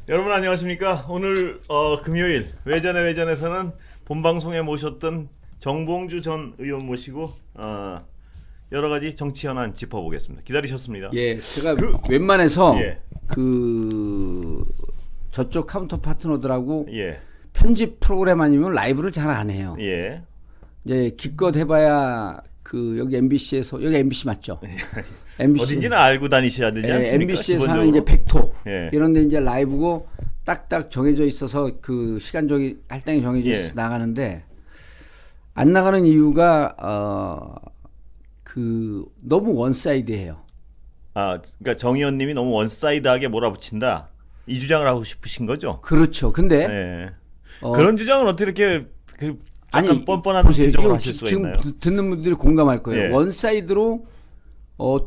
여러분 안녕하십니까? 오늘 금요일 외전에서는 본방송에 모셨던 정봉주 전 의원 모시고 여러 가지 정치 현안 짚어보겠습니다. 기다리셨습니다. 예, 제가 웬만해서 예. 저쪽 카운터 파트너들하고 예. 편집 프로그램 아니면 라이브를 잘 안 해요. 예. 이제 기껏 해봐야 여기 MBC에서 여기 MBC 맞죠? MBC 어딘지는 알고 다니셔야 되지 않습니까? MBC에서 하는 기본적으로? 이제 백토 예. 이런데 이제 라이브고 딱딱 정해져 있어서 그 시간적인 할당이 정해져 예. 있어서 나가는데 안 나가는 이유가 너무 원사이드해요. 그러니까 정 의원님이 너무 원사이드하게 몰아붙인다. 이 주장을 하고 싶으신 거죠? 그렇죠. 근데 예. 그런 주장을 어떻게 이렇게 약간 아니, 뻔뻔한 보세요. 주장을 이거 하실 수가 지금 있나요? 듣는 분들이 공감할 거예요. 예. 원사이드로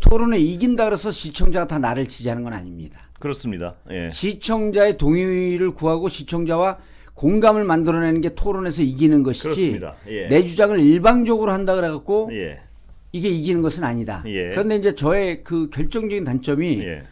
토론에 이긴다 그래서 시청자가 다 나를 지지하는 건 아닙니다. 그렇습니다. 예. 시청자의 동의를 구하고 시청자와 공감을 만들어내는 게 토론에서 이기는 것이지 그렇습니다. 예. 내 주장을 일방적으로 한다 그래갖고 예. 이게 이기는 것은 아니다. 예. 그런데 이제 저의 그 결정적인 단점이 예.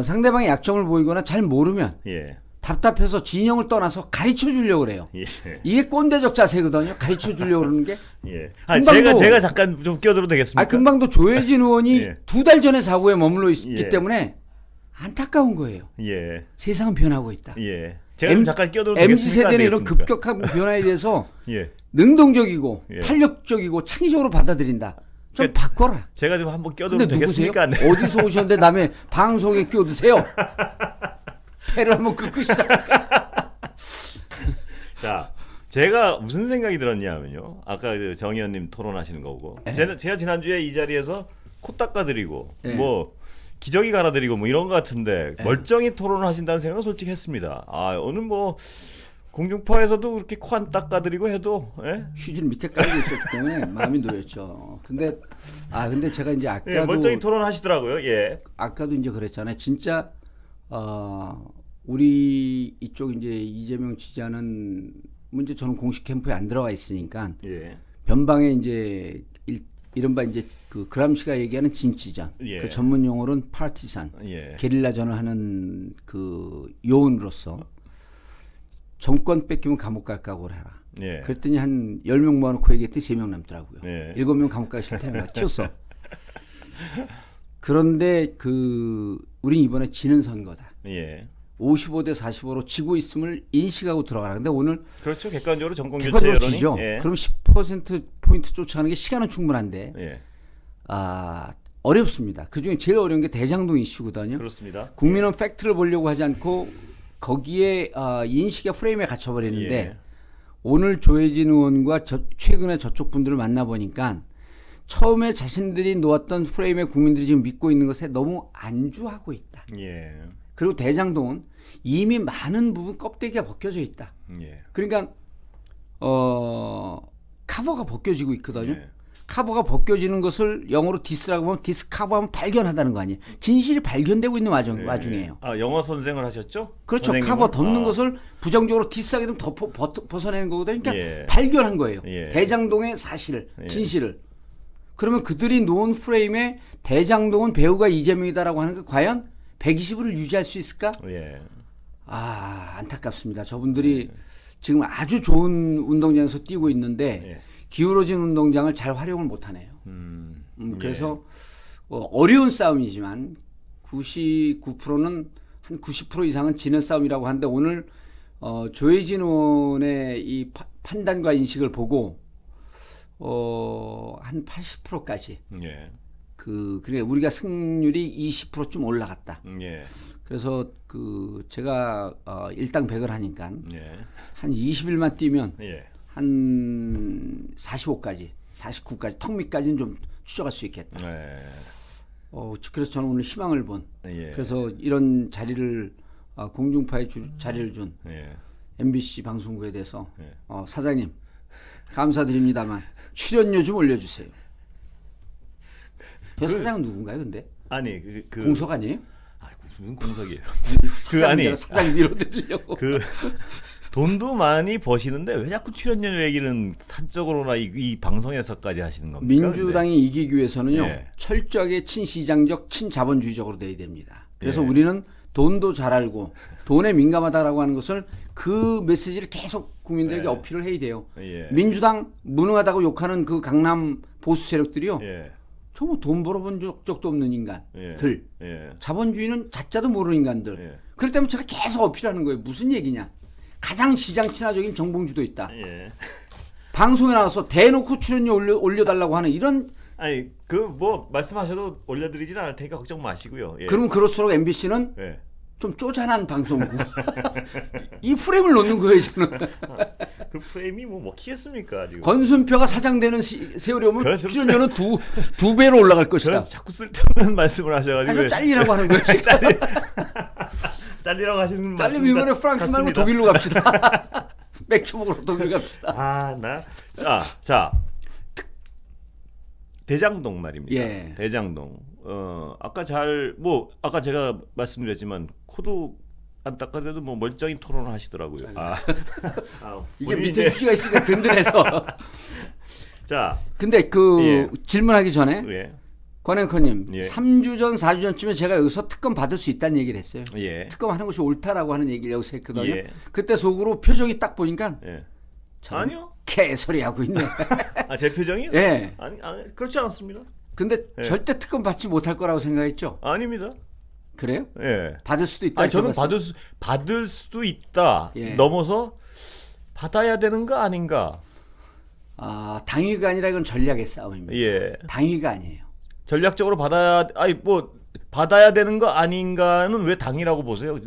상대방의 약점을 보이거나 잘 모르면 예. 답답해서 진영을 떠나서 가르쳐 주려고 그래요. 예. 이게 꼰대적 자세거든요. 가르쳐 주려고 그러는 게. 예. 금방도- 제가 잠깐 좀 끼어들어도 되겠습니까? 금방도 조혜진 의원이 예. 2달 전에 사고에 머물러 있기 예. 때문에 안타까운 거예요. 예. 세상은 변하고 있다. 예. 제가 좀 잠깐 끼어들어도 MZ 되겠습니까? 안 세대는 이런 되겠습니까? 급격한 변화에 대해서 예. 능동적이고 예. 탄력적이고 창의적으로 받아들인다. 좀 그러니까 바꿔라. 제가 좀 한번 근데 끼어들어도 누구세요? 되겠습니까? 안 돼? 어디서 오셨는데 남의 방송에 끼어드세요? 패를 한번 긋고 시작. 자, 제가 무슨 생각이 들었냐면요. 아까 정 의원님 토론하시는 거고. 예. 제가 지난주에 이 자리에서 코 닦아드리고 예. 뭐 기저귀 갈아드리고 뭐 이런 거 같은데 예. 멀쩡히 토론을 하신다는 생각은 솔직히 했습니다. 오늘 뭐 공중파에서도 그렇게 코 안 닦아드리고 해도 예? 휴지를 밑에 깔고 있었기 때문에 마음이 놓였죠. 근데 제가 이제 예, 멀쩡히 아까도 토론하시더라고요. 예. 이제 그랬잖아요. 진짜 우리 이쪽 이제 이재명 지지하는 문제 저는 공식 캠프에 안 들어가 있으니까 예. 변방에 이제 이른바 이제 그 그람시가 얘기하는 진치전, 예. 그 전문 용어로는 파티산, 예. 게릴라전을 하는 그 요원으로서 정권 뺏기면 감옥 갈 각오를 해라. 예. 그랬더니 한 10명 모아놓고 얘기했더니 3명 남더라고요. 예. 7명 감옥 가기 싫다며 튀었어. 그런데 우린 이번에 지는 선거다. 예. 55대 45로 지고 있음을 인식하고 들어가라. 근데 오늘 그렇죠. 객관적으로 정권 교체 객관적으로 여론이 지죠. 예. 그럼 10%포인트 쫓아가는 게 시간은 충분한데 예. 어렵습니다. 그중에 제일 어려운 게 대장동 이슈거든요. 그렇습니다. 국민은 팩트를 보려고 하지 않고 거기에 인식의 프레임에 갇혀버리는데 예. 오늘 조혜진 의원과 최근에 저쪽 분들을 만나보니까 처음에 자신들이 놓았던 프레임에 국민들이 지금 믿고 있는 것에 너무 안주하고 있다. 예. 그리고 대장동은 이미 많은 부분 껍데기가 벗겨져 있다. 예. 그러니까 카버가 벗겨지고 있거든요. 예. 카버가 벗겨지는 것을 영어로 디스라고 하면 디스카버하면 발견하다는 거 아니에요. 진실이 발견되고 있는 예. 와중이에요. 영어 선생을 하셨죠? 그렇죠. 선생님은? 카버 덮는 것을 부정적으로 디스하게 되면 벗어내는 거거든요. 그러니까 예. 발견한 거예요. 예. 대장동의 사실을, 예. 진실을. 그러면 그들이 놓은 프레임에 대장동은 배우가 이재명이다라고 하는 게 과연 120을 유지할 수 있을까? 예. 안타깝습니다. 저분들이 지금 아주 좋은 운동장에서 뛰고 있는데 예. 기울어진 운동장을 잘 활용을 못하네요. 그래서 어려운 싸움이지만 99%는 한 90% 이상은 지는 싸움이라고 하는데 오늘 조혜진 의원의 이 판단과 인식을 보고 한 80%까지 예. 그러니까 우리가 승률이 20%좀 올라갔다. 예. 그래서 제가 일당백을 하니까 예. 한 20일만 뛰면 예. 한 45까지, 49까지 턱 밑까지는 좀 추적할 수 있겠다. 예. 그래서 저는 오늘 희망을 본. 예. 그래서 이런 자리를 공중파에 자리를 준 예. MBC 방송국에 대해서 예. 사장님 감사드립니다만 출연료 좀 올려주세요. 사장은 누군가요, 근데? 아니 공석 아니에요? 무슨 공석이에요? 사장님, 사장님 밀어드리려고. 돈도 많이 버시는데 왜 자꾸 출연료 얘기는 사적으로나 이 방송에서까지 하시는 겁니까? 민주당이 이기기 위해서는요 예. 철저하게 친시장적 친자본주의적으로 돼야 됩니다. 그래서 예. 우리는 돈도 잘 알고 돈에 민감하다라고 하는 것을 그 메시지를 계속 국민들에게 예. 어필을 해야 돼요. 예. 민주당 무능하다고 욕하는 그 강남 보수 세력들이요. 예. 정말 돈 벌어본 적도 없는 인간들. 예. 자본주의는 자자도 모르는 인간들. 예. 그렇기 때문에 제가 계속 어필하는 거예요. 무슨 얘기냐. 가장 시장 친화적인 정봉주도 있다. 예. 방송에 나와서 대놓고 출연료 올려달라고 하는 이런 아니 그 뭐 말씀하셔도 올려드리지는 않을 테니까 걱정 마시고요. 예. 그러면 그럴수록 MBC는 예. 좀 쪼잔한 방송국. 이 프레임을 놓는 거예요, 저는. 그 프레임이 뭐 먹히겠습니까 지금. 권순표가 사장되는 세월이 오면 그래서 출연료는 두 배로 올라갈 것이다. 그래서 자꾸 쓸데없는 말씀을 하셔가지고 아니, 잘리라고 하는 거예요. 지금. 잘리라고 하시는 잘리면 이번에 프랑스 말고 같습니다. 독일로 갑시다. 맥주 먹으러 독일 갑시다. 자 대장동 말입니다. 예. 대장동. 아까 아까 제가 말씀드렸지만 코도 안 닦아도 뭐 멀쩡히 토론을 하시더라고요. 이게 우리 밑에 이제 수지가 있으니까 든든해서. 자, 근데 예. 질문하기 전에 예, 권 앵커님 예. 3주 전 4주 전쯤에 제가 여기서 특검 받을 수 있다는 얘기를 했어요. 예, 특검하는 것이 옳다라고 하는 얘기를 여기서 했거든요. 예. 그때 속으로 표정이 딱 보니까 예. 저는 아니요. 개소리 하고 있네. 제 표정이요? 예. 아니, 그렇지 않습니다. 근데 예. 절대 특검 받지 못할 거라고 생각했죠. 아닙니다. 그래요? 예. 받을 수도 있다. 아니 저는 봤어요. 받을 수도 있다. 예. 넘어서 받아야 되는 거 아닌가? 당위가 아니라 이건 전략의 싸움입니다. 예. 당위가 아니에요. 전략적으로 받아야 되는 거 아닌가는 왜 당이라고 보세요?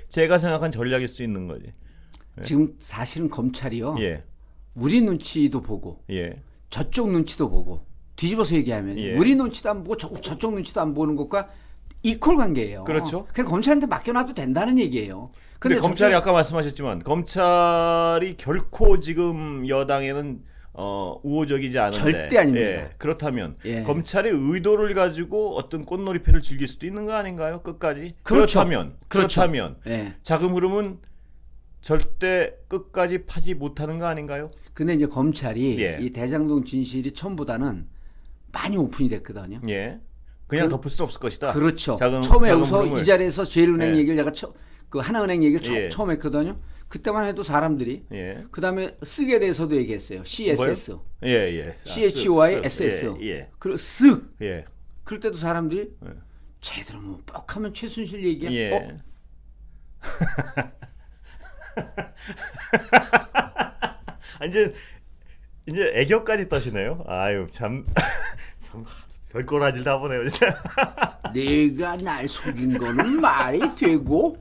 제가 생각한 전략일 수 있는 거지. 지금 사실은 검찰이요. 예. 우리 눈치도 보고 예. 저쪽 눈치도 보고 뒤집어서 얘기하면 예. 우리 눈치도 안 보고 저쪽 눈치도 안 보는 것과 이퀄 관계예요. 그렇죠. 그냥 검찰한테 맡겨놔도 된다는 얘기예요. 근데 검찰이 아까 말씀하셨지만 검찰이 결코 지금 여당에는 우호적이지 않은데 절대 아닙니다. 예, 그렇다면 예. 검찰의 의도를 가지고 어떤 꽃놀이패를 즐길 수도 있는 거 아닌가요? 끝까지? 그렇죠. 그렇다면 예. 자금 흐름은 절대 끝까지 파지 못하는 거 아닌가요? 근데 이제 검찰이 예. 이 대장동 진실이 처음보다는 많이 오픈이 됐거든요. 예. 그냥 덮을 수 없을 것이다. 그렇죠. 자금 처음에 자금 여기서 흐름을. 이 자리에서 제일은행 예. 얘기를 제가 그 하나은행 얘기를 예. 처음 했거든요. 그때만 해도 사람들이 예. 그다음에 쓰게 대해서도 얘기했어요. CSS, 예, 예. CHYSS. 예. 그리고 쓱. 예. 그럴 때도 사람들이 예. 제대로 뭐 뻑하면 최순실 얘기야. 예. 이제 애교까지 떠시네요. 아유 참 별꼬라지 다 보네요 진짜. 내가 날 속인 거는 말이 되고.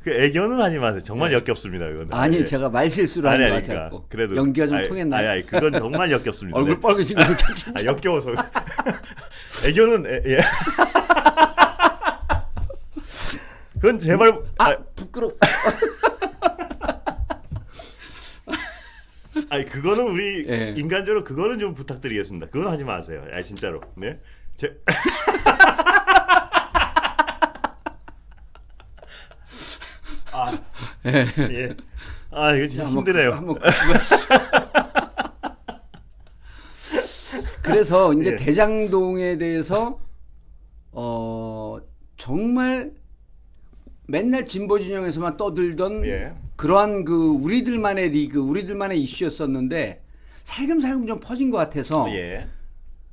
그 애교는 하지 마세요. 정말 역겹습니다. 그거는. 아니 예. 제가 말 실수를 아니, 하는 것 아니, 그러니까. 같았고. 그래도 연기가 좀 통했나요? 아니, 그건 정말 역겹습니다. 얼굴 네. 빨개진 거 진짜. 역겨워서. 애교는 예. 그건 제발 부끄러. 아니 그거는 우리 예. 인간적으로 그거는 좀 부탁드리겠습니다. 그건 하지 마세요. 아 진짜로. 네. 예. 이거 진짜 힘드네요. 한번 그래서 이제 예. 대장동에 대해서 정말 맨날 진보 진영에서만 떠들던 예. 그러한 그 우리들만의 리그, 우리들만의 이슈였었는데 살금살금 좀 퍼진 것 같아서 예.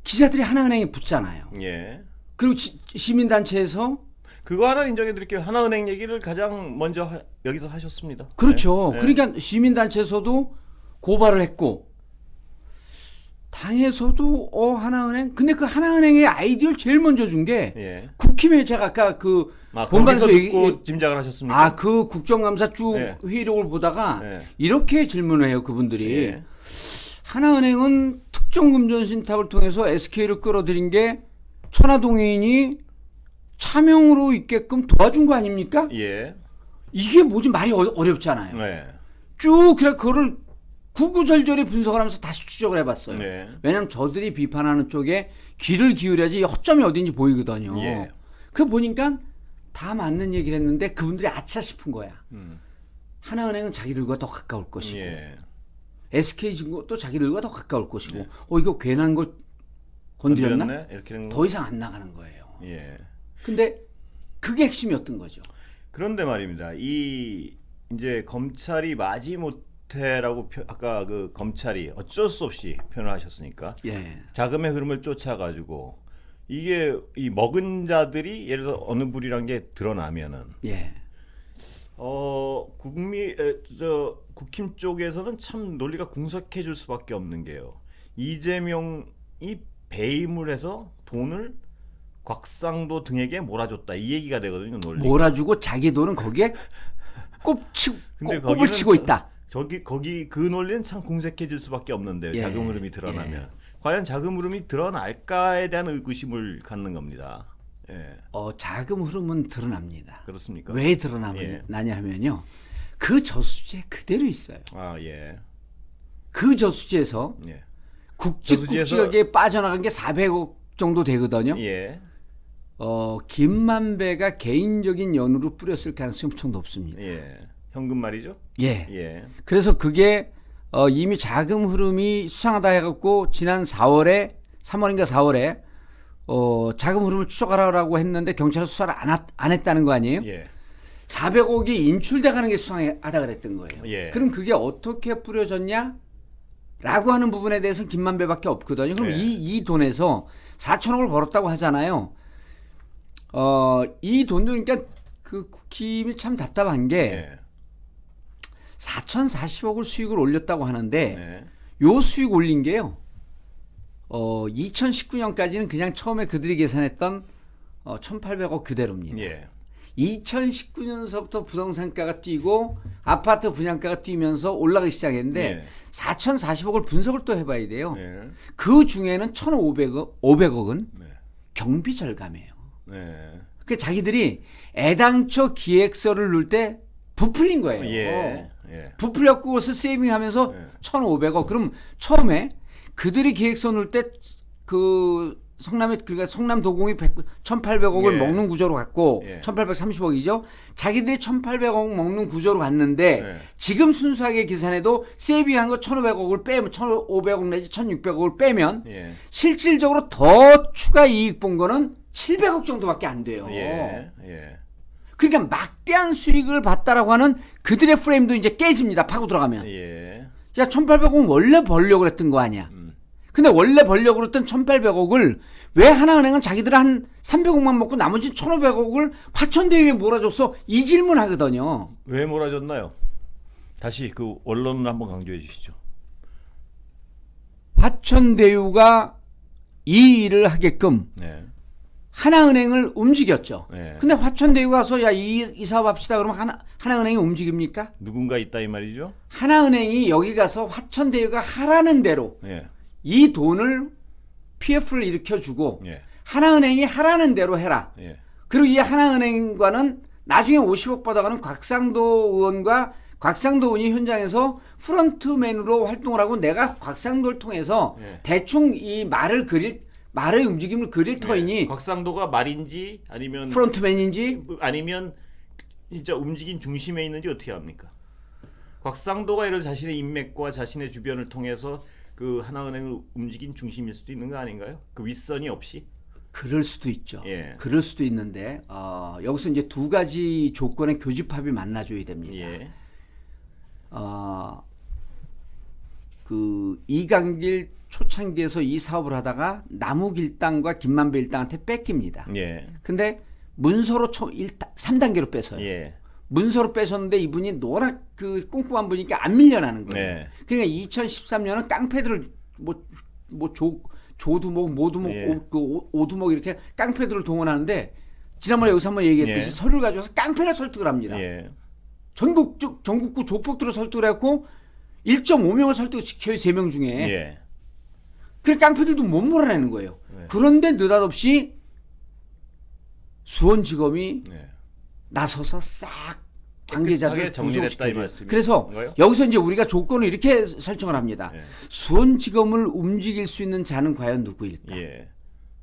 기자들이 하나은행에 붙잖아요. 예. 그리고 시민단체에서 그거 하나 인정해드릴게요. 하나은행 얘기를 가장 먼저 여기서 하셨습니다. 그렇죠. 네. 그러니까 시민단체에서도 고발을 했고 당에서도 하나은행 근데 그 하나은행의 아이디어를 제일 먼저 준 게 예. 국힘에 제가 아까 그 거기서 듣고 짐작을 하셨습니까? 그 국정감사 쭉 예. 회의록을 보다가 예. 이렇게 질문을 해요 그분들이 예. 하나은행은 특정 금전 신탁을 통해서 SK를 끌어들인 게 천하동인이 차명으로 있게끔 도와준 거 아닙니까? 예. 이게 뭐지 말이 어렵잖아요. 네. 쭉 그래 그거를 구구절절히 분석을 하면서 다시 추적을 해봤어요. 네. 왜냐하면 저들이 비판하는 쪽에 귀를 기울여야지 허점이 어딘지 보이거든요. 예. 그 보니까 다 맞는 얘기를 했는데 그분들이 아차 싶은 거야. 하나은행은 자기들과 더 가까울 것이고 예. SK증권도 자기들과 더 가까울 것이고 예. 이거 괜한 걸 건드렸나? 건드렸네? 이렇게 된 더 이상 안 나가는 거예요. 예. 근데 그게 핵심이었던 거죠. 그런데 말입니다. 이 이제 검찰이 마지못해라고 아까 그 검찰이 어쩔 수 없이 표현을 하셨으니까 예. 자금의 흐름을 쫓아가지고 이게 이 먹은 자들이 예를 들어 어느 부리란 게 드러나면은 예. 국힘 쪽에서는 참 논리가 궁석해질 수밖에 없는 게요. 이재명이 배임을 해서 돈을 곽상도 등에게 몰아줬다 이 얘기가 되거든요. 논리. 몰아주고 자기 돈은 거기에 근데 꼽을 거기는 치고 있다. 거기 그 논리는 참 궁색해질 수밖에 없는데요. 예. 자금 흐름이 드러나면 과연 자금 흐름이 드러날까에 대한 의구심을 갖는 겁니다. 예. 자금 흐름은 드러납니다. 그렇습니까? 왜 드러나냐 하면요. 그 저수지에 그대로 있어요. 아 예. 그 저수지에서 예. 굵직굵직하게 빠져나간 게 400억 정도 되거든요. 예. 김만배가 개인적인 연으로 뿌렸을 가능성이 엄청 높습니다. 예. 현금 말이죠? 예. 예. 그래서 그게 이미 자금 흐름이 수상하다 해갖고 지난 3월인가 4월에 자금 흐름을 추적하라고 했는데 경찰은 수사를 안 했다는 거 아니에요? 예. 400억이 인출돼가는 게 수상하다 그랬던 거예요. 예. 그럼 그게 어떻게 뿌려졌냐? 라고 하는 부분에 대해서는 김만배밖에 없거든요. 그럼 예. 이 돈에서 4천억을 벌었다고 하잖아요. 이 돈도 그러니까 그 국힘이 참 답답한 게 예. 4,040억을 수익을 올렸다고 하는데 예. 요 수익 올린 게요. 2019년까지는 그냥 처음에 그들이 계산했던 1,800억 그대로입니다. 예. 2019년서부터 부동산가가 뛰고 아파트 분양가가 뛰면서 올라가기 시작했는데 예. 4,040억을 분석을 또 해봐야 돼요. 예. 그 중에는 500억은 네. 경비 절감이에요. 네. 그 자기들이 애당초 기획서를 넣을 때 부풀린 거예요. 예. 예. 부풀렸고 그것을 세이빙하면서 예. 1,500억. 그럼 처음에 그들이 기획서 넣을 때 그 그러니까 성남 도공이 1,800억을 예. 먹는 구조로 갔고 예. 1,830억이죠. 자기들이 1,800억 먹는 구조로 갔는데 예. 지금 순수하게 계산해도 세이빙한 거 1,500억을 빼면 1,500억 내지 1,600억을 빼면 예. 실질적으로 더 추가 이익 본 거는 700억 정도밖에 안 돼요. 예. 예. 그러니까 막대한 수익을 봤다라고 하는 그들의 프레임도 이제 깨집니다. 파고 들어가면. 예. 야, 1,800억 원래 벌려고 그랬던 거 아니야. 근데 원래 벌려고 그랬던 1,800억을 왜 하나은행은 자기들 한 300억만 먹고 나머지 1,500억을 화천대유에 몰아줬어? 이 질문 하거든요. 왜 몰아줬나요? 다시 그 원론을 한번 강조해 주시죠. 화천대유가 이 일을 하게끔 네. 하나은행을 움직였죠. 네. 근데 화천대유가 와서 야, 이 사업 합시다 그러면 하나은행이 움직입니까? 누군가 있다 이 말이죠? 하나은행이 여기 가서 화천대유가 하라는 대로 예. 이 돈을 PF를 일으켜주고 예. 하나은행이 하라는 대로 해라. 예. 그리고 이 하나은행과는 나중에 50억 받아가는 곽상도 의원과 곽상도 의원이 현장에서 프런트맨으로 활동을 하고 내가 곽상도를 통해서 예. 대충 이 말의 움직임을 그릴 터이니 곽상도가 말인지 아니면 프런트맨인지 아니면 진짜 움직인 중심에 있는지 어떻게 합니까? 곽상도가 이런 자신의 인맥과 자신의 주변을 통해서 그 하나은행을 움직인 중심일 수도 있는 거 아닌가요? 그 윗선이 없이? 그럴 수도 있죠. 예. 그럴 수도 있는데 여기서 이제 두 가지 조건의 교집합이 만나줘야 됩니다. 예. 그 이강길 초창기에서 이 사업을 하다가 나무길당과 김만배 일당한테 뺏깁니다. 예. 근데 문서로 3단계로 뺏어요. 예. 문서로 뺏었는데 이분이 워낙 그 꼼꼼한 분이니까 안 밀려나는 거예요. 네. 그러니까 2013년은 깡패들을 조두목, 모두목, 예. 오두목 이렇게 깡패들을 동원하는데 지난번에 여기서 한번 얘기했듯이 예. 서류를 가져와서 깡패를 설득을 합니다. 예. 전국구 조폭들을 설득을 했고 1.5명을 설득시켜요. 3명 중에. 예. 그래 깡패들도 못 몰아내는 거예요. 네. 그런데 느닷없이 수원지검이 네. 나서서 싹 관계자들 정리했다 이 구속시켜줘요. 말씀인가요? 그래서 여기서 이제 우리가 조건을 이렇게 설정을 합니다. 예. 수원지검을 움직일 수 있는 자는 과연 누구일까? 예.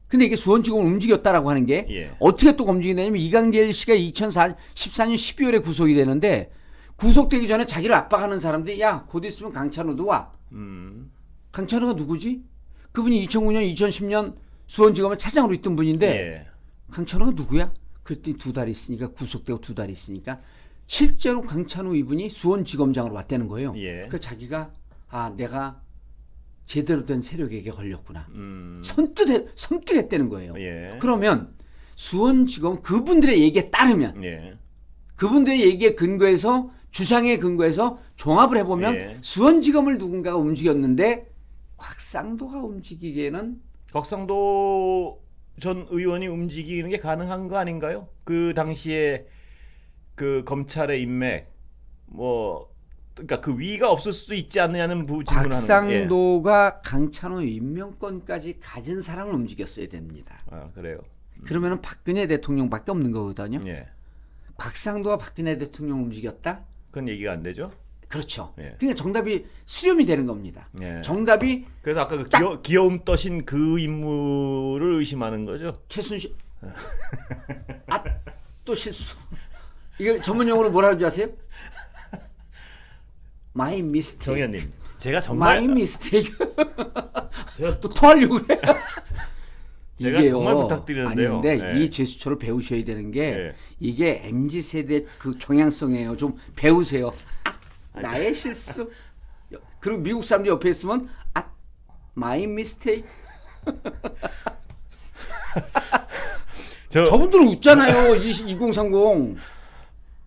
근데 이게 수원지검을 움직였다라고 하는 게 예. 어떻게 또 움직이냐면 이강길 씨가 2014년 12월에 구속이 되는데 구속되기 전에 자기를 압박하는 사람들이 야, 곧 있으면 강찬호도 와. 강찬호가 누구지? 그분이 2009년, 2010년 수원지검의 차장으로 있던 분인데 예. 강찬호가 누구야? 그랬더니 2달 있으니까 구속되고 2달 있으니까 실제로 강찬호 이분이 수원지검장으로 왔다는 거예요. 예. 그 자기가 내가 제대로 된 세력에게 걸렸구나. 음. 섬뜩했다는 거예요. 예. 그러면 수원지검 그분들의 얘기에 따르면 예. 그분들의 얘기에 근거해서 주장에 근거해서 종합을 해보면 예. 수원지검을 누군가가 움직였는데 곽상도가 움직이기에는 곽상도 전 의원이 움직이는 게 가능한 거 아닌가요? 그 당시에 그 검찰의 인맥 뭐 그러니까 그 위가 없을 수도 있지 않느냐는 질문을 하는 거예요. 곽상도가 강찬호 임명권까지 가진 사람을 움직였어야 됩니다. 아, 그래요. 그러면은 박근혜 대통령밖에 없는 거거든요. 예. 곽상도와 박근혜 대통령 움직였다? 그건 얘기가 안 되죠. 그렇죠. 예. 그러니까 정답이 수렴이 되는 겁니다. 예. 정답이 그래서 아까 그 귀여움 떠신 그 인물을 의심하는 거죠. 최순실. 또 실수. 이걸 전문용어로 뭐라 하는지 아세요? My mistake. 정현님, 제가 정말 My mistake. 제가 또 토하려고 그래요. 제가 정말 부탁드리는데요. 아니 근데 예. 이 제스처를 배우셔야 되는 게 예. 이게 MZ 세대 그 경향성이에요. 좀 배우세요. 나의 실수. 그리고 미국 사람들 옆에 있으면 my mistake. 저분들은 웃잖아요. 2030.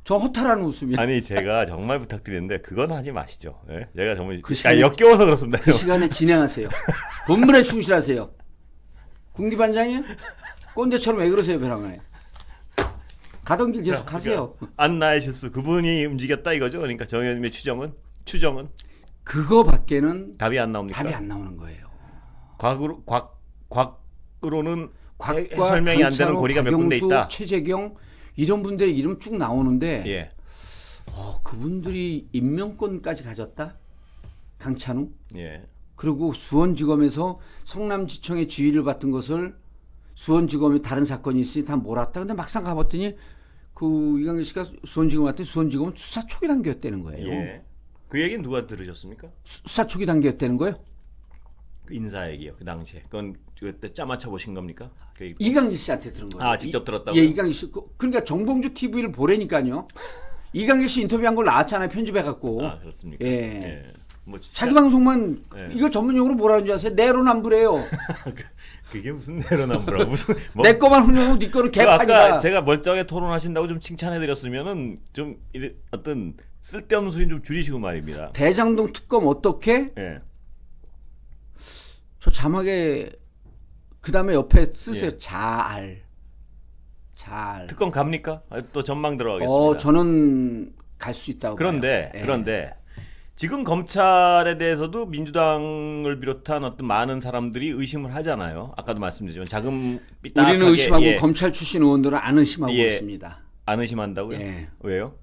저 허탈한 웃음이. 아니 제가 정말 부탁드리는데 그건 하지 마시죠. 예? 제가 정말 그 시간에- 역겨워서 그렇습니다. 그 시간에 진행하세요. 본분에 충실하세요. 군기반장이요? 꼰대처럼 왜 그러세요, 벼랑에? 가던 길 계속 가세요. 안나의 실수 그분이 움직였다 이거죠. 그러니까 정현님의 추정은 그거밖에는 답이 안 나옵니까? 답이 안 나오는 거예요. 곽으로는 곽과 설명이 안 되는 강찬호, 고리가 몇 군데 박영수, 있다. 최재경 이런 분들의 이름 쭉 나오는데 예. 그분들이 임명권까지 가졌다? 강찬호? 예. 그리고 수원지검에서 성남지청의 지휘를 받던 것을 수원지검이 다른 사건이 있으니 다 몰았다. 근데 막상 가봤더니 그 이강길 씨가 수원지검 왔더니 수원지검은 수사 초기 단계였다는 거예요. 예. 그 얘기는 누가 들으셨습니까? 수사 초기 단계였다는 거예요? 그 인사 얘기요. 그 당시에. 그건 그때 짜맞춰 보신 겁니까? 그 이강길 씨한테 들은 거예요. 아, 직접 들었다고요? 예, 이강길 씨. 그러니까 정봉주 TV를 보라니까요. 이강길 씨 인터뷰한 걸 나왔잖아요. 편집해갖고. 아, 그렇습니까? 예. 뭐 자기 방송만 예. 이걸 전문용어로 뭐라는 줄 아세요? 내로남불이에요. 그게 무슨 내로남불아 무슨 뭐 내 거만 훌륭하고 네 거는 그 개판이다. 아까 제가 멀쩡하게 토론하신다고 좀 칭찬해 드렸으면은 좀 어떤 쓸데없는 소리 좀 줄이시고 말입니다. 대장동 특검 어떻게? 예. 저 자막에 그 다음에 옆에 쓰세요. 예. 잘. 특검 갑니까? 또 전망 들어가겠습니다. 저는 갈 수 있다고 그런데 봐요. 예. 그런데 지금 검찰에 대해서도 민주당을 비롯한 어떤 많은 사람들이 의심을 하잖아요. 아까도 말씀드렸지만 자금 삐딱하게 우리는 의심하고 예, 검찰 출신 의원들은 안 의심하고 예. 있습니다. 안 의심한다고요? 예. 왜요?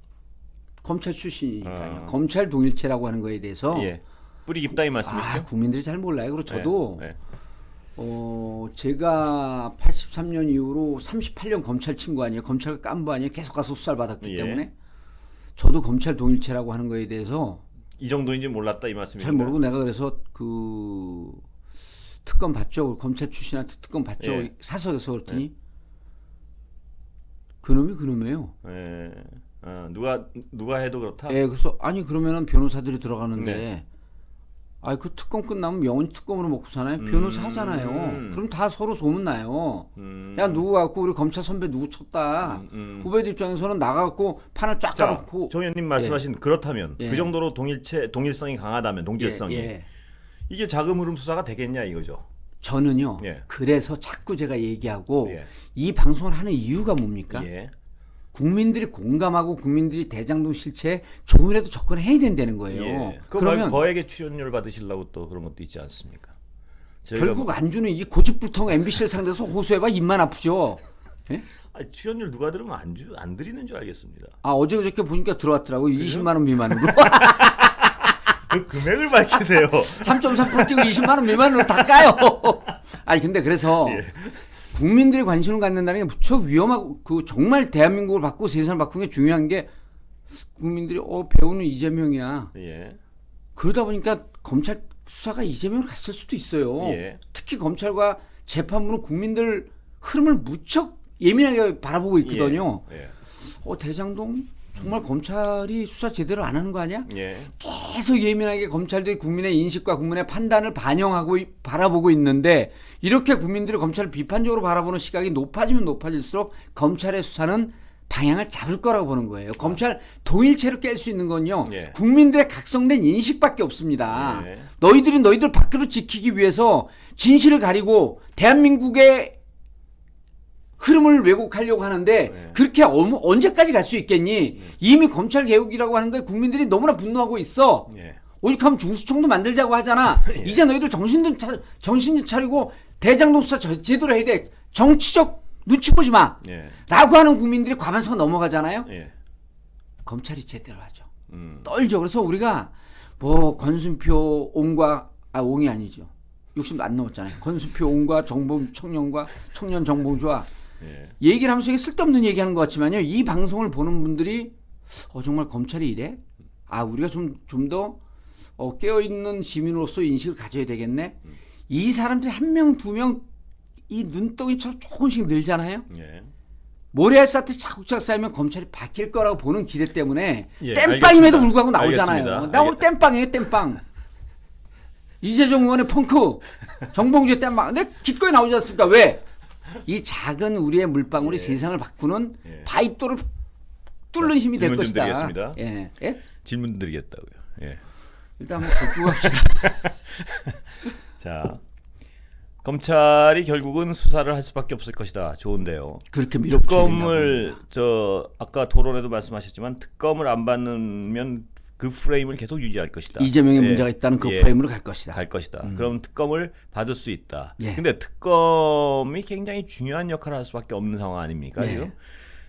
검찰 출신이니까요. 어. 검찰 동일체라고 하는 거에 대해서 예. 뿌리 깊다 이 말씀이시죠? 국민들이 잘 몰라요. 그리고 저도 예, 예. 제가 83년 이후로 38년 검찰 친구 아니에요. 검찰 깐부 아니에요. 계속 가서 수사를 받았기 예. 때문에 저도 검찰 동일체라고 하는 거에 대해서 이 정도인지 몰랐다 이 말씀이신가요? 잘 모르고 내가 그래서 그 특검 받죠. 검찰 출신한테 특검 받죠. 예. 사석에서 그랬더니 그놈이 그놈이에요. 예. 누가 해도 그렇다. 예, 그래서 아니 그러면은 변호사들이 들어가는데 네. 그 특검 끝나면 영원히 특검으로 먹고 사나요? 변호사 하잖아요. 그럼 다 서로 소문나요. 야 누구 갖고 우리 검찰 선배 누구 쳤다. 후배들 입장에서는 나가갖고 판을 쫙 자, 까놓고 정현님 말씀하신 그렇다면 예. 그 정도로 동일성이 강하다면 동질성이 예. 이게 자금 흐름 수사가 되겠냐 이거죠. 저는요. 예. 그래서 자꾸 제가 얘기하고 예. 이 방송을 하는 이유가 뭡니까? 예. 국민들이 공감하고 국민들이 대장동 실체에 조금이라도 접근해야 된다는 거예요. 예. 그 그러면 말고 거액의 출연료를 받으시려고 또 그런 것도 있지 않습니까? 저희가 결국 안주는 이 고집불통 MBC를 상대해서 호소해봐 입만 아프죠. 예? 출연료 누가 들으면 안 드리는 줄 알겠습니다. 어제 그저께 보니까 들어왔더라고. 20만 원 미만으로. 그 금액을 밝히세요. 3.3% 뛰고 20만 원 미만으로 다 까요. 아니 근데 그래서 예. 국민들이 관심을 갖는다는 게 무척 위험하고 그 정말 대한민국을 바꾸고 세상을 바꾸는 게 중요한 게 국민들이 배우는 이재명이야. 예. 그러다 보니까 검찰 수사가 이재명으로 갔을 수도 있어요. 예. 특히 검찰과 재판부는 국민들 흐름을 무척 예민하게 바라보고 있거든요. 예. 대장동 정말 검찰이 수사 제대로 안 하는 거 아니야? 예. 계속 예민하게 검찰들이 국민의 인식과 국민의 판단을 반영하고 바라보고 있는데 이렇게 국민들이 검찰을 비판적으로 바라보는 시각이 높아지면 높아질수록 검찰의 수사는 방향을 잡을 거라고 보는 거예요. 검찰 동일체로 깰 수 있는 건요. 예. 국민들의 각성된 인식밖에 없습니다. 예. 너희들이 너희들 밖으로 지키기 위해서 진실을 가리고 대한민국의 흐름을 왜곡하려고 하는데 네. 그렇게 언제까지 갈 수 있겠니? 이미 검찰 개혁이라고 하는 거에 국민들이 너무나 분노하고 있어. 예. 오죽하면 중수청도 만들자고 하잖아. 예. 이제 너희들 정신 차리고 대장동 수사 제대로 해야 돼. 정치적 눈치 보지 마. 예. 라고 하는 국민들이 과반수가 넘어가잖아요. 예. 검찰이 제대로 하죠. 음. 떨죠. 그래서 우리가 뭐 권순표 옹과 옹이 아니죠. 60도 안 넘었잖아요. 권순표 옹과 청년 정봉주와 예. 얘기를 하면서 이게 쓸데없는 얘기하는 것 같지만요. 이 방송을 보는 분들이 정말 검찰이 이래? 우리가 좀 더 깨어있는 시민으로서 인식을 가져야 되겠네. 이 사람들이 한 명, 두 명 이 눈덩이처럼 조금씩 늘잖아요. 예. 모래알 쌓듯 차곡차곡 쌓이면 검찰이 바뀔 거라고 보는 기대 때문에 예, 땜빵임에도 알겠습니다. 불구하고 나오잖아요. 알겠습니다. 나 오늘 땜빵이에요, 땜빵. 이재정 의원의 펑크, 정봉주의 땜빵. 근데 기꺼이 나오지 않습니까? 왜? 이 작은 우리의 물방울이 예. 세상을 바꾸는 예. 바위돌을 뚫는 힘이 될 질문 좀 것이다. 드리겠습니다. 예. 예? 질문 드리겠다고요. 예. 일단 한번 듣고 갑시다. 자, 검찰이 결국은 수사를 할 수밖에 없을 것이다. 좋은데요. 그렇게 밀어붙여야 특검을 아까 토론에도 말씀하셨지만 특검을 안 받으면 그 프레임을 계속 유지할 것이다. 이재명의 예. 문제가 있다는 그 예. 프레임으로 갈 것이다. 갈 것이다. 그럼 특검을 받을 수 있다. 예. 근데 특검이 굉장히 중요한 역할을 할 수밖에 없는 상황 아닙니까? 네. 지금?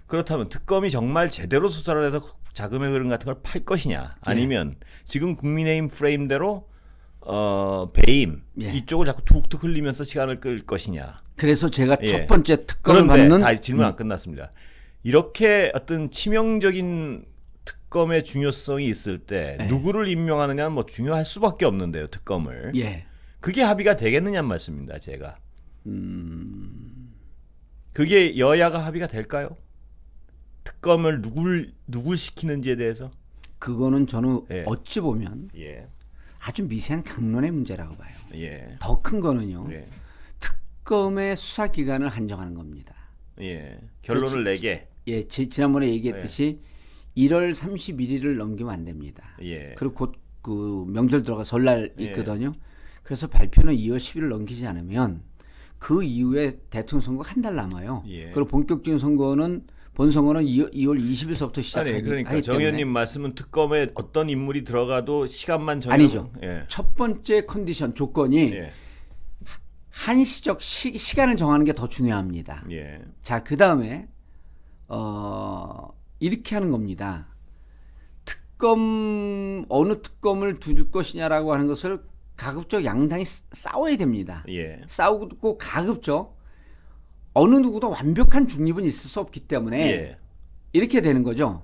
그렇다면 특검이 정말 제대로 수사를 해서 자금의 흐름 같은 걸 팔 것이냐 아니면 지금 국민의힘 프레임대로 배임 예. 이쪽을 자꾸 툭툭 흘리면서 시간을 끌 것이냐. 그래서 제가 예. 첫 번째 특검을 그런데 받는 다 질문 안 끝났습니다. 이렇게 어떤 치명적인 특검의 중요성이 있을 때 예. 누구를 임명하느냐는 뭐 중요할 수밖에 없는데요. 특검을. 예. 그게 합의가 되겠느냐는 말씀입니다. 제가. 그게 여야가 합의가 될까요? 특검을 누굴 시키는지에 대해서? 그거는 저는 예. 어찌 보면 예. 아주 미세한 강론의 문제라고 봐요. 예. 더 큰 거는요. 예. 특검의 수사 기간을 한정하는 겁니다. 예. 결론을 내게. 예, 지난번에 얘기했듯이 1월 31일을 넘기면 안 됩니다. 예. 그리고 곧 그 명절 들어가 설날 예. 있거든요. 그래서 발표는 2월 10일을 넘기지 않으면 그 이후에 대통령 선거가 한 달 남아요. 예. 그리고 본격적인 선거는 본선거는 2월 20일서부터 시작하기 아니 그러니까 하기 정 때문에 의원님 말씀은 특검에 어떤 인물이 들어가도 시간만 정해. 아니죠. 예. 첫 번째 컨디션 조건이 예. 한시적 시간을 정하는 게 더 중요합니다. 예. 자, 그 다음에 이렇게 하는 겁니다. 어느 특검을 둘 것이냐라고 하는 것을 가급적 양당이 싸워야 됩니다. 예. 싸우고 가급적 어느 누구도 완벽한 중립은 있을 수 없기 때문에 예. 이렇게 되는 거죠.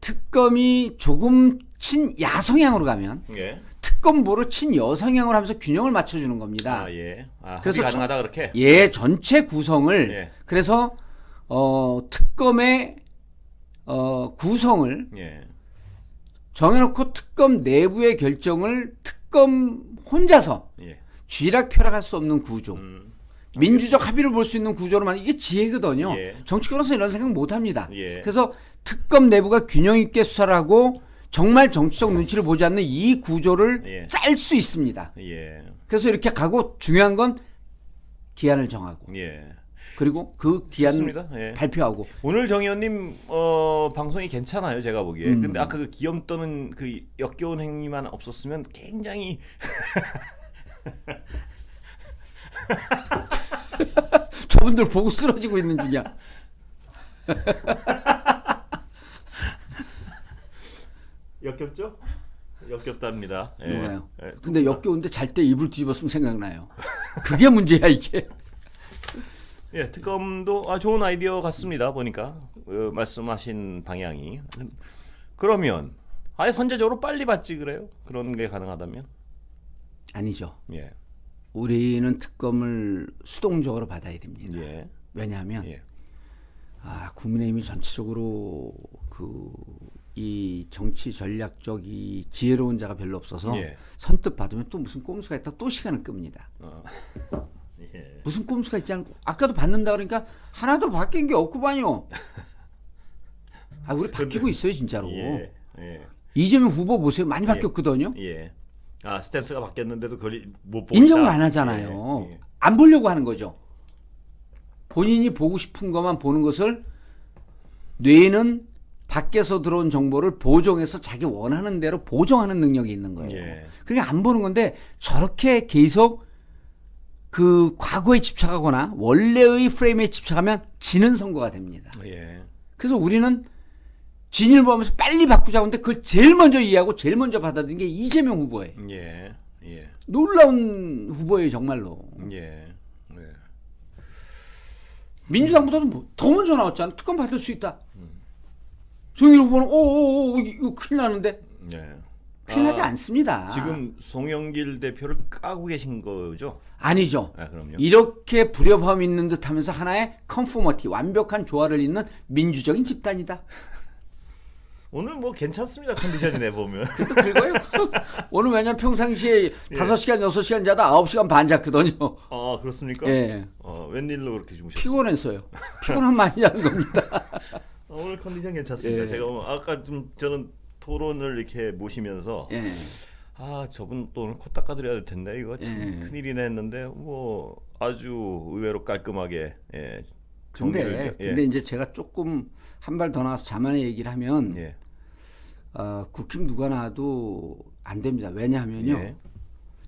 특검이 조금 친야성향으로 가면 예. 특검보를 친여성향으로 하면서 균형을 맞춰주는 겁니다. 예. 그래서 합의 가능하다 그렇게. 예, 전체 구성을 예. 그래서 특검의 구성을 예. 정해놓고 특검 내부의 결정을 특검 혼자서 예. 쥐락펴락할 수 없는 구조, 음. 민주적 합의를 볼 수 있는 구조로 만든 이게 지혜거든요. 예. 정치권에서 이런 생각 못합니다. 예. 그래서 특검 내부가 균형 있게 수사를 하고 정말 정치적 눈치를 보지 않는 이 구조를 예. 짤 수 있습니다. 예. 그래서 이렇게 가고 중요한 건 기한을 정하고 예. 그리고 그 기한을 좋습니다. 예. 발표하고 오늘 정 의원님 방송이 괜찮아요. 제가 보기에. 근데 아까 그 기염 떠는 그 역겨운 행위만 없었으면 굉장히 저분들 보고 쓰러지고 있는 중이야. 역겹죠? 역겹답니다. 예. 누가요? 예. 근데 역겨운데 잘 때 이불 뒤집었으면 생각나요. 그게 문제야 이게. 예, 특검도 좋은 아이디어 같습니다. 보니까 말씀하신 방향이. 그러면 아예 선제적으로 빨리 받지 그래요? 그런 게 가능하다면? 아니죠. 예. 우리는 특검을 수동적으로 받아야 됩니다. 예. 왜냐하면 예. 국민의힘이 전체적으로 이 정치 전략적 이 지혜로운 자가 별로 없어서 예. 선뜻 받으면 또 무슨 꼼수가 있다 또 시간을 끕니다. 예. 무슨 꼼수가 있지 않고 아까도 받는다 그러니까 하나도 바뀐 게 없구만요. 우리 바뀌고 있어요 진짜로. 예. 예. 이재명 후보 보세요 많이 바뀌었거든요. 예. 스탠스가 바뀌었는데도 그걸 못 보고 인정을 있다? 안 하잖아요. 예. 안 보려고 하는 거죠. 본인이 보고 싶은 것만 보는 것을 뇌는 밖에서 들어온 정보를 보정해서 자기 원하는 대로 보정하는 능력이 있는 거예요. 예. 그러니까 안 보는 건데 저렇게 계속 그 과거에 집착하거나 원래의 프레임에 집착하면 지는 선거가 됩니다. 예. 그래서 우리는 진일보 하면서 빨리 바꾸자고 하는데 그걸 제일 먼저 이해하고 제일 먼저 받아들인 게 이재명 후보예요. 예. 예. 놀라운 후보예요 정말로. 예. 예. 민주당보다도 더 먼저 나왔잖아. 특검 받을 수 있다. 정일 후보는 이거 큰일 나는데 예. 큰일 나지 않습니다. 지금 송영길 대표를 까고 계신 거죠? 아니죠. 그럼요. 이렇게 불협화음 있는 듯하면서 하나의 컨포머티 완벽한 조화를 잇는 민주적인 집단이다. 오늘 뭐 괜찮습니다. 컨디션이 내 보면. 또 긁어요. 오늘 왜냐면 평상시에 5시간 6시간 자다 9시간 반 잤거든요. 그렇습니까? 예. 웬일로 그렇게 주무셨어요? 피곤했어요. 피곤한 많이 자는 겁니다. 오늘 컨디션 괜찮습니다. 예. 제가 아까 좀 저는 토론을 이렇게 모시면서 예. 저분 또 오늘 코 닦아드려야 될 텐데 이거 참 예. 큰일이네 했는데 뭐 아주 의외로 깔끔하게 근데 이제 제가 조금 한 발 더 나와서 자만의 얘기를 하면 예. 국힘 누가 나와도 안 됩니다. 왜냐하면요. 예.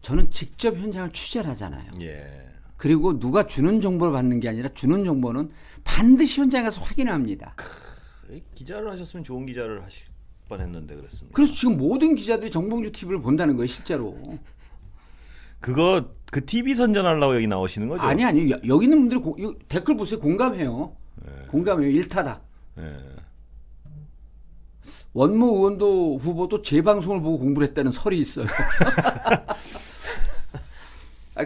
저는 직접 현장을 취재를 하잖아요. 예. 그리고 누가 주는 정보를 받는 게 아니라 주는 정보는 반드시 현장에 가서 확인합니다. 기자를 하셨으면 좋은 기자를 하실 뻔했는데 그랬습니다. 그래서 지금 모든 기자들이 정봉주 TV를 본다는 거예요, 실제로. 그거 그 TV 선전하려고 여기 나오시는 거죠? 아니 여기 있는 분들이 이거 댓글 보세요, 공감해요. 공감해요, 일타다. 예. 원모 의원도 후보도 제 방송을 보고 공부를 했다는 설이 있어요.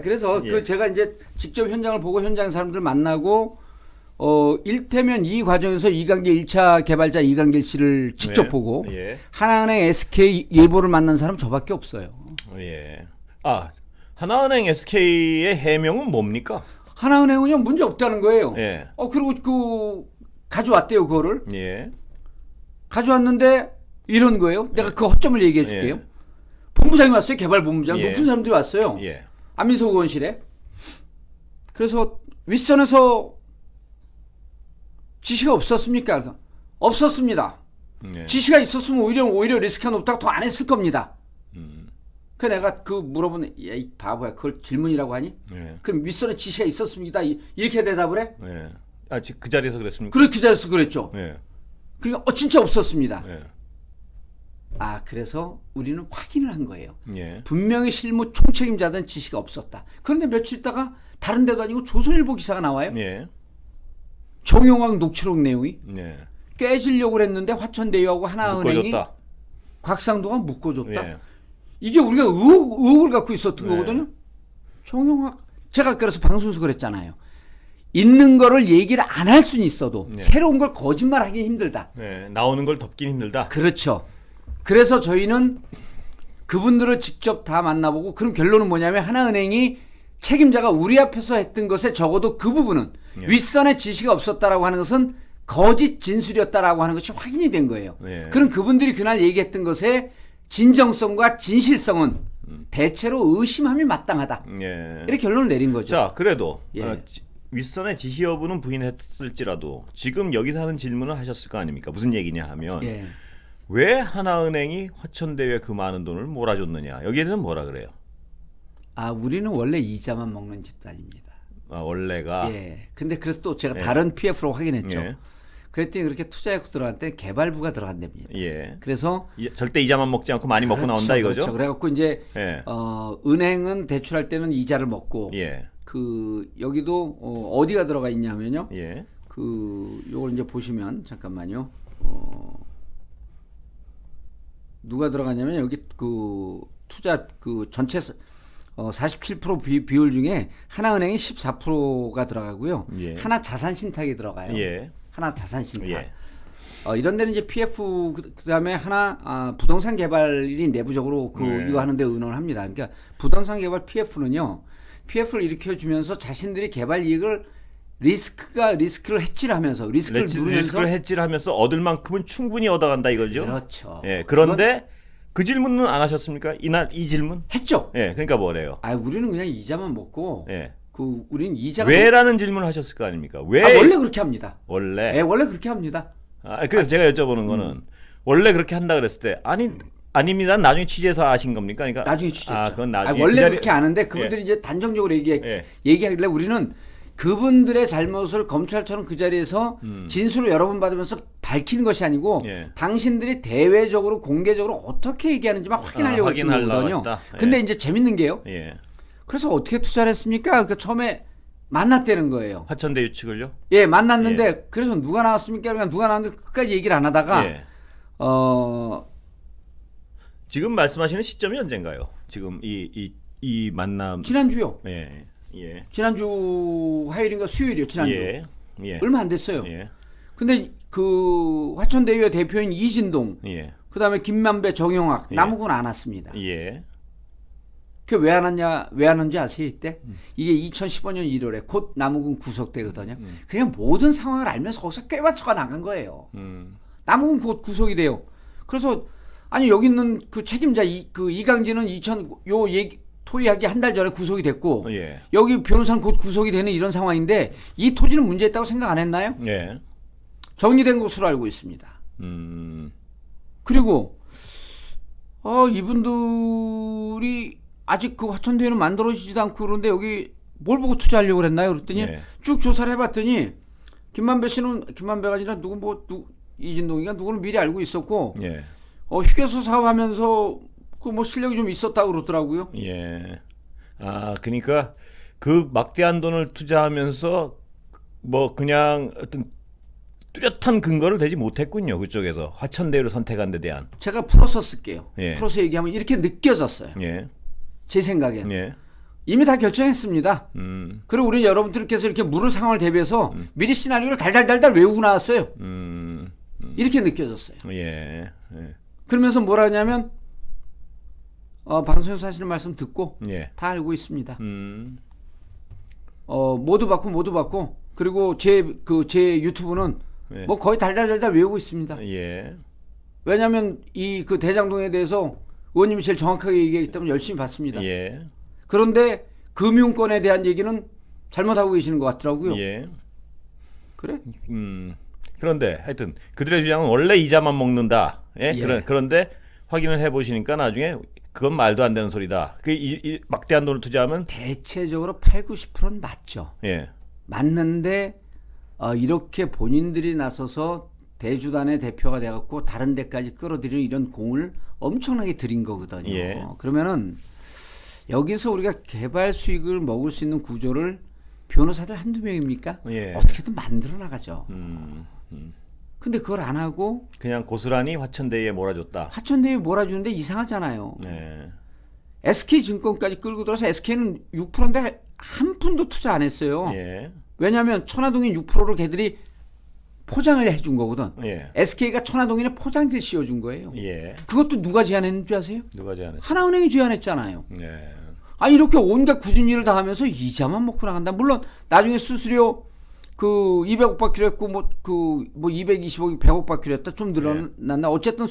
그래서 예. 제가 이제 직접 현장을 보고 현장 사람들 만나고 일테면 이 과정에서 이강길 1차 개발자 이강길 씨를 직접 예. 보고 예. 하나은행 SK 예보를 만난 사람 저밖에 없어요. 예. 하나은행 SK의 해명은 뭡니까? 하나은행은요 문제 없다는 거예요. 예. 그리고 가져왔대요 그거를. 예. 가져왔는데 이런 거예요. 내가 그 허점을 얘기해 줄게요. 예. 본부장이 왔어요. 개발본부장. 예. 높은 사람들이 왔어요. 예. 안민석 의원실에. 그래서 윗선에서 지시가 없었습니까? 없었습니다. 예. 지시가 있었으면 오히려 리스크가 높다고 더 안 했을 겁니다. 음. 그 내가 물어보는 야, 이 바보야 그걸 질문이라고 하니? 예. 그럼 윗선에 지시가 있었습니다. 이렇게 대답을 해? 예. 그 자리에서 그랬습니까? 그래 기자에서 그랬죠. 예. 그러니까 진짜 없었습니다. 예. 그래서 우리는 확인을 한 거예요. 예. 분명히 실무 총책임자든 지시가 없었다. 그런데 며칠 있다가 다른 데도 아니고 조선일보 기사가 나와요. 예. 정용학 녹취록 내용이 예. 깨지려고 했는데 화천대유하고 하나은행이 묶어줬다. 곽상도가 묶어줬다. 예. 이게 우리가 의혹을 갖고 있었던 네. 거거든요. 정용학 제가 그래서 방송에서 그랬잖아요. 있는 거를 얘기를 안 할 수는 있어도 네. 새로운 걸 거짓말하기 힘들다. 예. 나오는 걸 덮긴 힘들다. 그렇죠. 그래서 저희는 그분들을 직접 다 만나보고 그럼 결론은 뭐냐면 하나은행이 책임자가 우리 앞에서 했던 것에 적어도 그 부분은 예. 윗선에 지시가 없었다라고 하는 것은 거짓 진술이었다라고 하는 것이 확인이 된 거예요. 예. 그럼 그분들이 그날 얘기했던 것의 진정성과 진실성은 대체로 의심함이 마땅하다. 예. 이렇게 결론을 내린 거죠. 자, 그래도 예. 윗선의 지시 여부는 부인했을지라도 지금 여기서 하는 질문을 하셨을 거 아닙니까? 무슨 얘기냐 하면 예. 왜 하나은행이 화천대유에 그 많은 돈을 몰아줬느냐? 여기에 대해서는 뭐라 그래요? 우리는 원래 이자만 먹는 집단입니다. 원래가 예. 근데 그래서 또 제가 예. 다른 PF로 확인했죠. 예. 그랬더니 그렇게 투자액 들어갈 때 개발부가 들어간답니다. 예. 그래서 절대 이자만 먹지 않고 많이 먹고 나온다 이거죠? 그렇죠. 그래갖고 이제 예. 은행은 대출할 때는 이자를 먹고 예. 여기도 어디가 들어가 있냐면요. 예. 요걸 이제 보시면 잠깐만요. 누가 들어가냐면 여기 투자 전체 47% 비율 중에 하나은행이 14%가 들어가고요. 예. 하나 자산신탁이 들어가요. 예. 하나 자산신탁. 예. 이런 데는 이제 PF 그다음에 하나 부동산 개발이 내부적으로 이거 하는데 의논을 합니다. 그러니까 부동산 개발 PF는요. PF를 일으켜 주면서 자신들이 개발 이익을 리스크를 해지하면서 리스크를 누르면서 리스크를 해지하면서 얻을 만큼은 충분히 얻어간다 이거죠. 그렇죠. 예. 그런데 그 질문은 안 하셨습니까? 이 질문? 했죠. 예. 그러니까 뭐래요? 우리는 그냥 이자만 먹고 예. 우리는 이자가 왜라는 질문을 하셨을 거 아닙니까? 왜? 원래 그렇게 합니다. 원래. 예, 원래 그렇게 합니다. 그래서 제가 여쭤보는 거는 원래 그렇게 한다 그랬을 때 아닙니다. 나중에 취재해서 아신 겁니까? 그러니까 나중에 취재했죠. 그건 나중에 원래 그 자리- 그렇게 아는데 그분들이 이제 단정적으로 예. 얘기하길래 우리는 그분들의 잘못을 검찰처럼 그 자리에서 진술을 여러 번 받으면서 밝히는 것이 아니고 예. 당신들이 대외적으로 공개적으로 어떻게 얘기하는지만 확인하려고 했던 거거든요. 했다. 근데 예. 이제 재밌는 게요. 예. 그래서 어떻게 투자를 했습니까? 그러니까 처음에 만났다는 거예요. 화천대 유축을요? 예, 만났는데 그래서 누가 나왔습니까? 그러니까 누가 나왔는데 끝까지 얘기를 안 하다가 예. 어 지금 말씀하시는 시점이 언젠가요? 지금 이 만남 지난주요. 예. 예. 지난주 화요일인가 수요일이요. 지난주. 예. 예. 얼마 안 됐어요. 예. 근데 그 화천대유의 대표인 이진동, 예. 그다음에 김만배, 정용학, 예. 남욱은 안 왔습니다. 예. 그 왜 안 왔는지 아세요? 이때 이게 2015년 1월에 곧 남욱은 구속되거든요. 그냥 모든 상황을 알면서 거기서 꿰맞춰가 나간 거예요. 남욱은 곧 구속이 돼요. 그래서 아니 여기 있는 그 책임자 이강진은 토의하기 한 달 전에 구속이 됐고 예. 여기 변호사는 곧 구속이 되는 이런 상황인데 이 토지는 문제있다고 생각 안 했나요? 예. 정리된 것으로 알고 있습니다. 그리고 이분들이 아직 그 화천대유는 만들어지지도 않고 그런데 여기 뭘 보고 투자하려고 그랬나요? 그랬더니 예. 쭉 조사를 해봤더니 김만배가 아니라 이진동이가 누구는 미리 알고 있었고 예. 휴게소 사업하면서 그 실력이 좀 있었다고 그러더라고요. 예. 그러니까 그 막대한 돈을 투자하면서 뭐 그냥 어떤 뚜렷한 근거를 대지 못했군요. 그쪽에서 화천대유를 선택한 데 대한. 제가 풀어서 쓸게요. 예. 풀어서 얘기하면 이렇게 느껴졌어요. 예. 제 생각엔. 예. 이미 다 결정했습니다. 그리고 우리 여러분들께서 이렇게 물을 상황을 대비해서 미리 시나리오를 달달달달 외우고 나왔어요. 이렇게 느껴졌어요. 예. 예. 그러면서 뭐라 하냐면 방송에서 하시는 말씀 듣고 예. 다 알고 있습니다. 모두 받고 그리고 제 유튜브는 예. 뭐 거의 달달달달 외우고 있습니다. 예. 왜냐하면 그 대장동에 대해서 의원님이 제일 정확하게 얘기했기 때문에 열심히 봤습니다. 예. 그런데 금융권에 대한 얘기는 잘못하고 계시는 것 같더라고요. 예. 그래? 그런데 하여튼 그들의 주장은 원래 이자만 먹는다. 예? 예. 그런데 확인을 해보시니까 나중에 그건 말도 안 되는 소리다. 이 막대한 돈을 투자하면 대체적으로 80-90%는 맞죠. 예. 맞는데 이렇게 본인들이 나서서 대주단의 대표가 돼갖고 다른 데까지 끌어들이는 이런 공을 엄청나게 들인 거거든요. 예. 그러면은 여기서 우리가 개발 수익을 먹을 수 있는 구조를 변호사들 한두 명입니까? 예. 어떻게든 만들어 나가죠. 근데 그걸 안 하고 그냥 고스란히 화천대유에 몰아줬다. 화천대유 몰아주는데 이상하잖아요. 네. SK증권까지 끌고 들어서 SK는 6%인데 한 푼도 투자 안 했어요. 예. 왜냐하면 천화동인 6%를 걔들이 포장을 해준 거거든. 예. SK가 천화동인에 포장지를 씌워준 거예요. 예. 그것도 누가 제안했는 줄 아세요? 누가 제안했어? 하나은행이 제안했잖아요. 예. 이렇게 온갖 굳은 일을 다 하면서 이자만 먹고 나간다. 물론 나중에 수수료 200억 받기로 했고 220억이 100억 받기로 했다. 좀 늘어났나. 어쨌든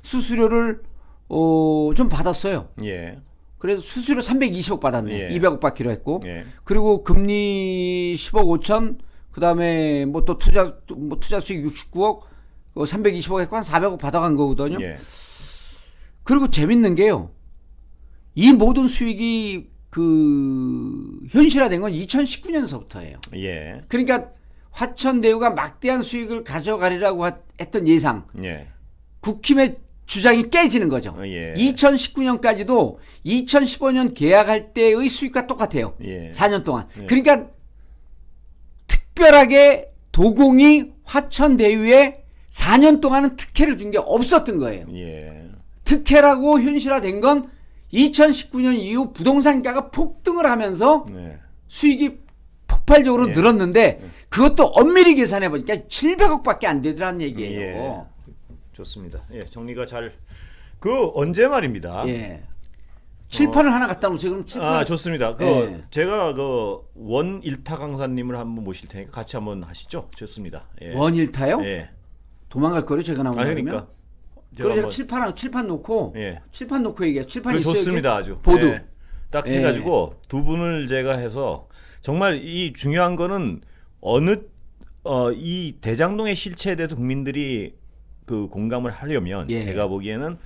수수료를 좀 받았어요. 예. 그래서 수수료 320억 받았네. 예. 200억 받기로 했고. 예. 그리고 금리 10억 5천. 그다음에 또 투자 수익 69억. 320억 했고 한 400억 받아간 거거든요. 예. 그리고 재밌는 게요. 이 모든 수익이 현실화된 건 2019년서부터예요. 예. 그러니까 화천대유가 막대한 수익을 가져가리라고 했던 예상, 예. 국힘의 주장이 깨지는 거죠. 예. 2019년까지도 2015년 계약할 때의 수익과 똑같아요. 예. 4년 동안. 예. 그러니까 특별하게 도공이 화천대유에 4년 동안은 특혜를 준 게 없었던 거예요. 예. 특혜라고 현실화된 건 2019년 이후 부동산가가 폭등을 하면서 네. 수익이 폭발적으로 예. 늘었는데 그것도 엄밀히 계산해 보니까 700억밖에 안 되더라는 얘기예요. 좋습니다. 예, 정리가 잘. 그 언제 말입니다. 예. 칠판을 하나 갖다 놓으세요. 그럼 칠판. 아, 좋습니다. 그 예. 제가 그 원일타 강사님을 한번 모실 테니까 같이 한번 하시죠. 좋습니다. 예. 원일타요? 예. 도망갈 거를 제가 나온다 아, 그러면. 그러니까. 그래서 한번- 칠판 놓고 예. 칠판 놓고 얘기해. 칠판 그 있어요. 좋습니다. 여기? 아주. 보도. 예. 딱 예. 해가지고 두 분을 제가 해서 정말 이 중요한 거는 이 대장동의 실체에 대해서 국민들이 그 공감을 하려면 예. 제가 보기에는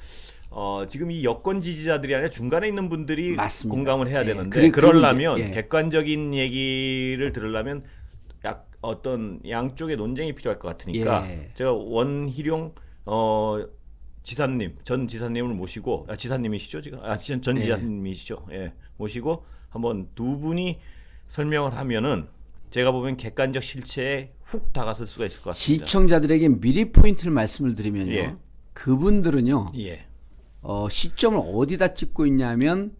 지금 이 여권 지지자들이 아니라 중간에 있는 분들이 맞습니다. 공감을 해야 예. 되는데 그러려면 이제, 예. 객관적인 얘기를 들으려면 어떤 양쪽의 논쟁이 필요할 것 같으니까 예. 제가 원희룡 지사님 전 지사님을 모시고 지사님이시죠 지금 전 예. 지사님이시죠 예 모시고 한번 두 분이 설명을 하면은 제가 보면 객관적 실체에 훅 다가설 수가 있을 것 같습니다. 시청자들에게 미리 포인트를 말씀을 드리면요. 예. 그분들은요. 예. 시점을 어디다 찍고 있냐면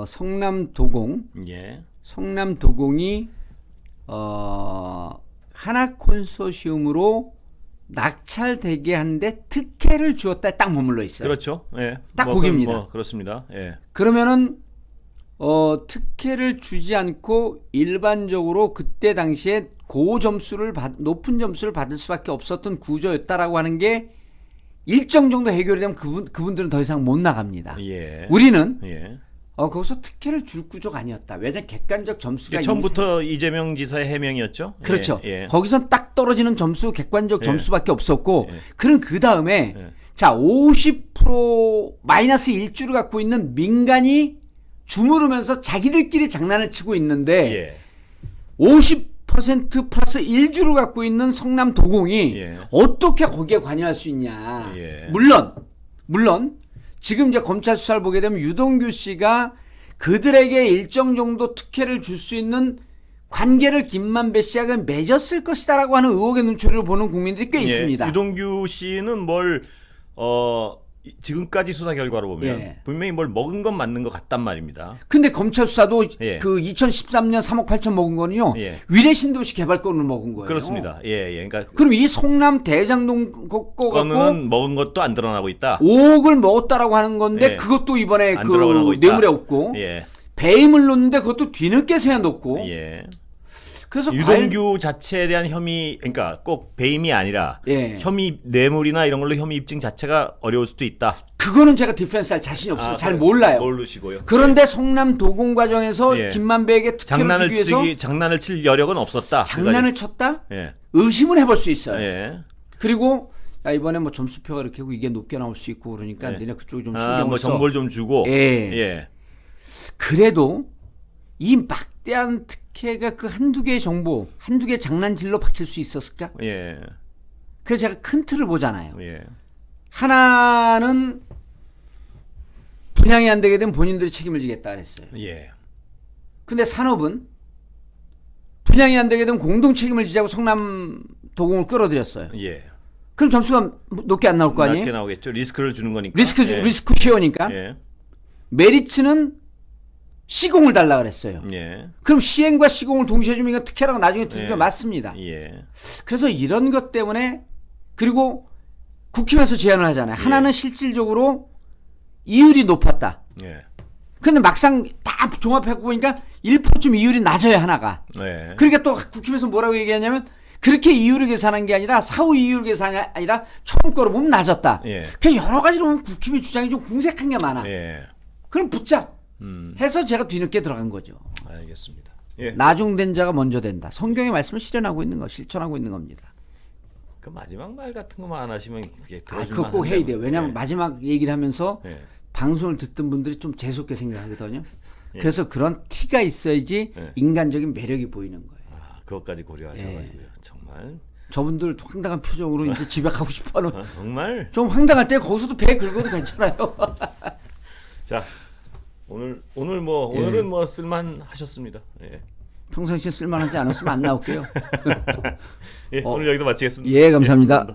성남도공 예. 성남도공이 하나 콘소시움으로 낙찰되게 하는데 특혜를 주었다 딱 머물러 있어요. 그렇죠. 예. 딱 뭐, 거기입니다. 뭐 그렇습니다. 예. 그러면은 특혜를 주지 않고 일반적으로 그때 당시에 높은 점수를 받을 수밖에 없었던 구조였다라고 하는 게 일정 정도 해결이 되면 그분들은 더 이상 못 나갑니다. 예. 우리는 예. 거기서 특혜를 줄 구조가 아니었다. 왜냐하면 객관적 점수가 처음부터 이재명 지사의 해명이었죠. 그렇죠. 예. 거기선 딱 떨어지는 점수, 객관적 예. 점수밖에 없었고, 예. 그럼 그 다음에 예. 자 50% 마이너스 1주를 갖고 있는 민간이 주무르면서 자기들끼리 장난을 치고 있는데 예. 50% 플러스 1주를 갖고 있는 성남도공이 예. 어떻게 거기에 관여할 수 있냐. 예. 물론 지금 이제 검찰 수사를 보게 되면 유동규 씨가 그들에게 일정 정도 특혜를 줄 수 있는 관계를 김만배 씨하고 맺었을 것이다라고 하는 의혹의 눈초리를 보는 국민들이 꽤 예. 있습니다. 유동규 씨는 지금까지 수사 결과로 보면 예. 분명히 뭘 먹은 건 맞는 것 같단 말입니다. 근데 검찰 수사도 예. 그 2013년 3억 8천 먹은 거는요. 예. 위례신도시 개발권을 먹은 거예요. 그렇습니다. 예, 예. 그러니까 그럼 이 성남 대장동 거 갖고 거는 먹은 것도 안 드러나고 있다. 5억을 먹었다라고 하는 건데 예. 그것도 이번에 안 그 드러나고 있다. 뇌물에 없고 예. 배임을 놓는데 그것도 뒤늦게서야 놓고 예. 그래서 유동규 자체에 대한 혐의, 그러니까 꼭 배임이 아니라 예. 혐의 뇌물이나 이런 걸로 혐의 입증 자체가 어려울 수도 있다. 그거는 제가 디펜스할 자신이 없어요. 잘 그래요? 몰라요. 모르시고요. 그런데 성남 도공 과정에서 예. 김만배에게 특혜를 주기 위해서 장난을 칠 여력은 없었다. 장난을 쳤다? 예. 의심을 해볼 수 있어요. 예. 그리고 야, 이번에 뭐 점수표가 이렇게 하고 이게 높게 나올 수 있고 그러니까 예. 니네 그쪽이 좀 신경을 뭐 써. 정보를 좀 주고. 예. 예. 그래도 이 막대한 특혜가 그 한두 개의 정보, 한두 개의 장난질로 박힐 수 있었을까? 예. 그래서 제가 큰 틀을 보잖아요. 예. 하나는 분양이 안 되게 되면 본인들이 책임을 지겠다 그랬어요. 예. 근데 산업은 분양이 안 되게 되면 공동 책임을 지자고 성남 도공을 끌어들였어요. 예. 그럼 점수가 높게 안 나올 거 아니에요? 낮게 나오겠죠. 리스크를 주는 거니까. 리스크 쉐어니까. 예. 메리츠는 시공을 달라 그랬어요. 예. 그럼 시행과 시공을 동시에 주면 이거 특혜라고 나중에 두는 게 예. 맞습니다. 예. 그래서 이런 것 때문에 그리고 국힘에서 제안을 하잖아요. 하나는 실질적으로 이율이 높았다. 예. 근데 막상 다 종합해서 보니까 1%쯤 이율이 낮아요, 하나가. 예. 그러니까 또 국힘에서 뭐라고 얘기하냐면 그렇게 이율을 계산한 게 아니라 사후 이율 계산이 아니라 처음 거로 보면 낮았다. 예. 그 여러 가지로 보면 국힘의 주장이 좀 궁색한 게 많아. 예. 그럼 붙자. 해서 제가 뒤늦게 들어간 거죠. 알겠습니다. 예. 나중된 자가 먼저 된다. 성경의 말씀을 실현하고 있는 거, 실천하고 있는 겁니다. 그 마지막 말 같은 것만 안 하시면 그게 들어줄 그거 꼭 해야 돼요. 왜냐하면 예. 마지막 얘기를 하면서 예. 방송을 듣던 분들이 좀 재수없게 생각하거든요. 예. 그래서 그런 티가 있어야지 예. 인간적인 매력이 보이는 거예요. 그것까지 고려하셔가지고요. 예. 정말. 저분들 황당한 표정으로 이제 집에 가고 싶어하는 정말. 좀 황당할 때 거기서도 배 긁어도 괜찮아요. 자, 오늘은 뭐 쓸만 하셨습니다. 예. 평상시에 쓸만하지 않았으면 안 나올게요. 예, 오늘 여기서 마치겠습니다. 예, 감사합니다. 예,